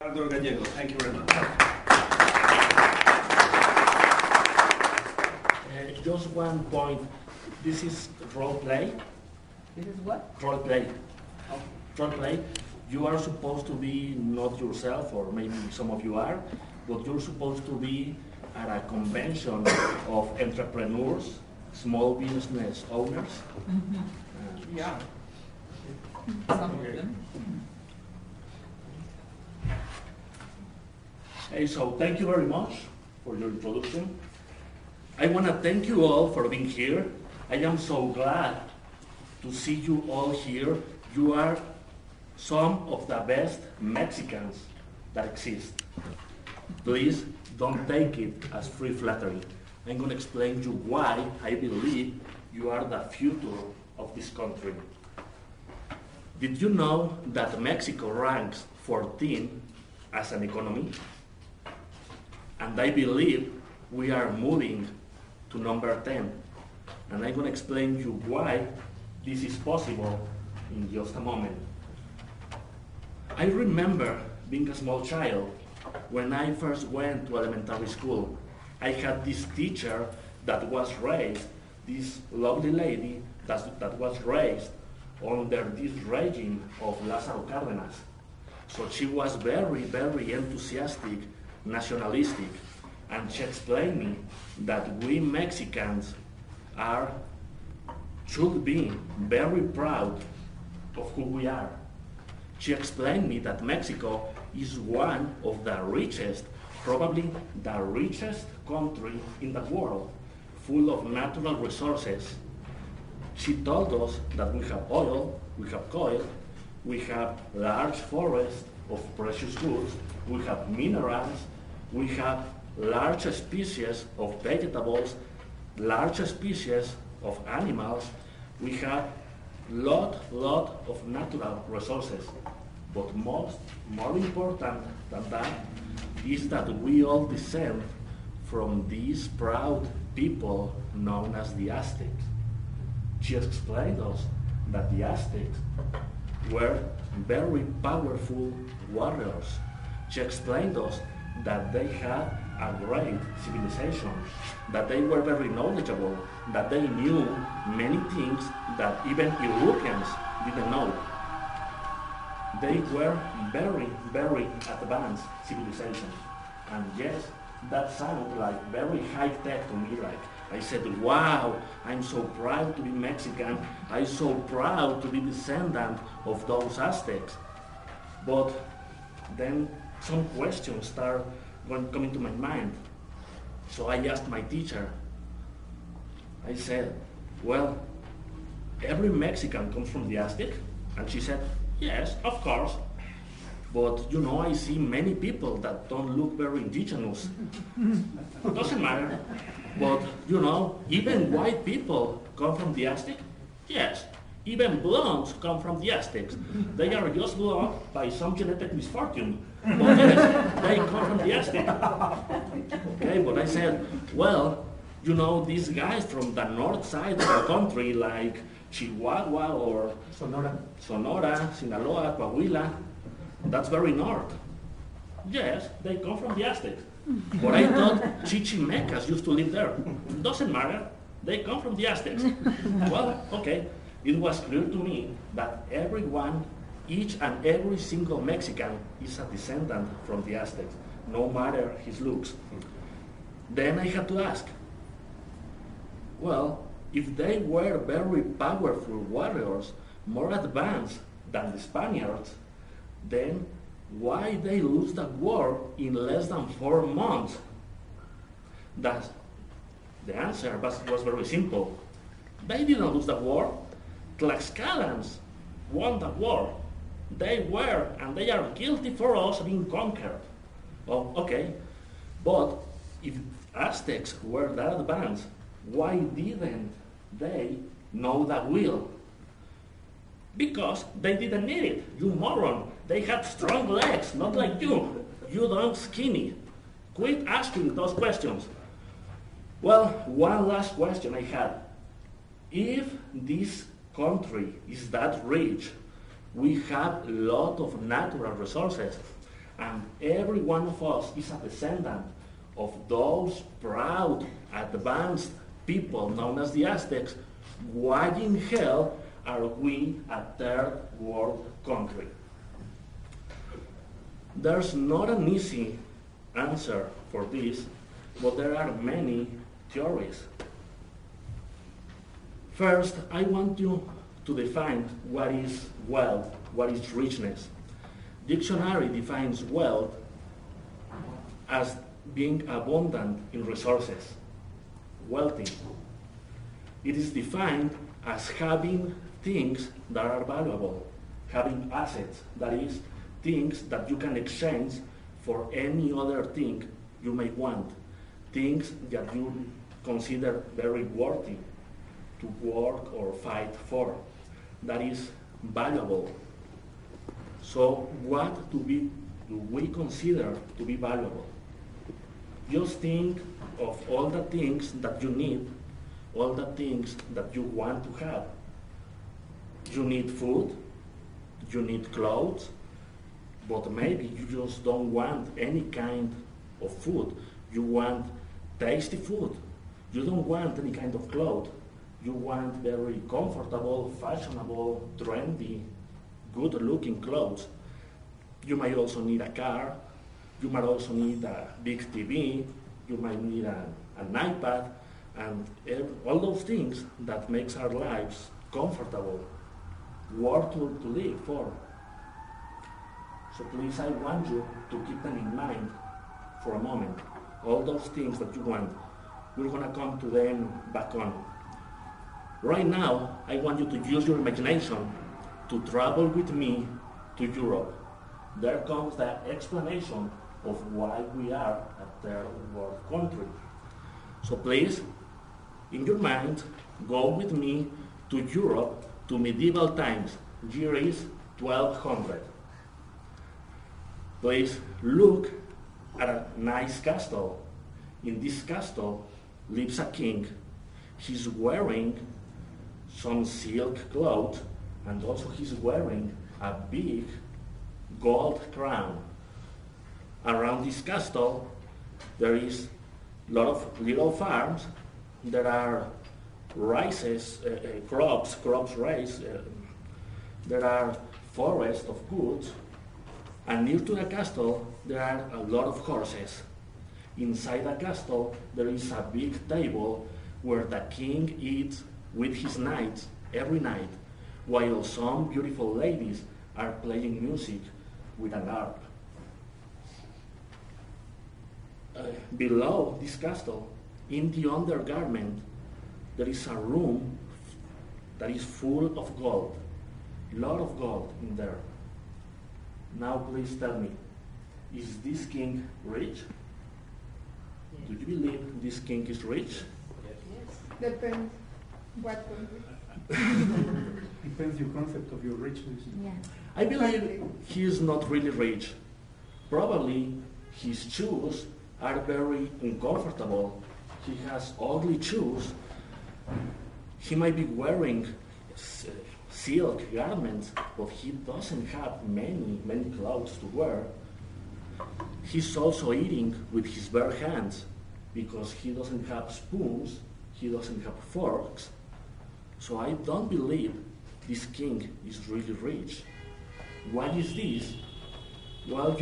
Gallego, thank you very much. Just one point. This is role play. This is what? Role play. Role play. You are supposed to be not yourself, or maybe some of you are, but you're supposed to be at a convention of entrepreneurs, small business owners. Yeah. Some of them. Hey, so thank you very much for your introduction. I want to thank you all for being here. I am so glad to see you all here. You are some of the best Mexicans that exist. Please don't take it as free flattery. I'm going to explain to you why I believe you are the future of this country. Did you know that Mexico ranks 14 as an economy? And I believe we are moving to number 10. And I'm going to explain to you why this is possible in just a moment. I remember being a small child. When I first went to elementary school, I had this teacher that was raised, this lovely lady that was raised under this regime of Lázaro Cárdenas. So she was very, very enthusiastic, nationalistic, and she explained me that we Mexicans should be very proud of who we are. She explained me that Mexico is one of the richest, probably the richest country in the world, full of natural resources. She told us that we have oil, we have coal, we have large forests of precious goods, we have minerals, we have large species of vegetables, large species of animals, we have lot of natural resources. But more important than that is that we all descend from these proud people known as the Aztecs. She explained us that the Aztecs were very powerful warriors. She explained us that they had a great civilization, that they were very knowledgeable, that they knew many things that even Europeans didn't know. They were very, very advanced civilization. And yes, that sounded like very high-tech to me. Like I said, wow, I'm so proud to be Mexican. I'm so proud to be descendant of those Aztecs. But then some questions start coming to my mind. So I asked my teacher, I said, well, every Mexican comes from the Aztec? And she said, yes, of course. But you know, I see many people that don't look very indigenous. Doesn't matter. But you know, even white people come from the Aztec? Yes. Even blondes come from the Aztecs. They are just blonde by some genetic misfortune. But yes, they come from the Aztec. Okay, but I said, well, you know, these guys from the north side of the country, like Chihuahua or Sonora, Sinaloa, Coahuila, that's very north. Yes, they come from the Aztecs. But I thought Chichimecas used to live there. Doesn't matter. They come from the Aztecs. Well, okay. It was clear to me that everyone, each and every single Mexican is a descendant from the Aztecs, no matter his looks. Then I had to ask, well, if they were very powerful warriors, more advanced than the Spaniards, then why they lose the war in less than 4 months? The answer was very simple. They didn't lose the war. Tlaxcalans won the war. They were, and they are guilty for us being conquered. Oh, okay. But if Aztecs were that advanced, why didn't they know the will? Because they didn't need it, you moron. They had strong legs, not like you. You don't skinny. Quit asking those questions. Well, one last question I had. If this country is that rich, we have a lot of natural resources. And every one of us is a descendant of those proud, advanced people known as the Aztecs. Why in hell are we a third world country? There's not an easy answer for this, but there are many theories. First, I want you to define what is wealth, what is richness. Dictionary defines wealth as being abundant in resources, wealthy. It is defined as having things that are valuable, having assets, that is, things that you can exchange for any other thing you may want, things that you consider very worthy to work or fight for, that is valuable. So what do we consider to be valuable? Just think of all the things that you need, all the things that you want to have. You need food, you need clothes, but maybe you just don't want any kind of food. You want tasty food. You don't want any kind of clothes. You want very comfortable, fashionable, trendy, good-looking clothes. You might also need a car. You might also need a big TV. You might need an iPad, and all those things that makes our lives comfortable, worth to live for. So please, I want you to keep them in mind for a moment. All those things that you want, we're gonna come to them back on. Right now, I want you to use your imagination to travel with me to Europe. There comes the explanation of why we are a third world country. So please, in your mind, go with me to Europe, to medieval times. Year is 1200. Please look at a nice castle. In this castle lives a king. He's wearing some silk clothes, and also he's wearing a big gold crown. Around this castle there is a lot of little farms. There are crops raised. There are forests of goods, and near to the castle there are a lot of horses. Inside the castle there is a big table where the king eats with his knights every night, while some beautiful ladies are playing music with an harp. Below this castle, in the undergarment, there is a room that is full of gold, a lot of gold in there. Now please tell me, is this king rich? Do you believe this king is rich? Yes. Depends what country. Depends your concept of your richness. Yeah. I believe he is not really rich. Probably his shoes are very uncomfortable. He has ugly shoes. He might be wearing silk garments, but he doesn't have many clothes to wear. He's also eating with his bare hands because he doesn't have spoons, he doesn't have forks. So I don't believe this king is really rich. Why is this? Well,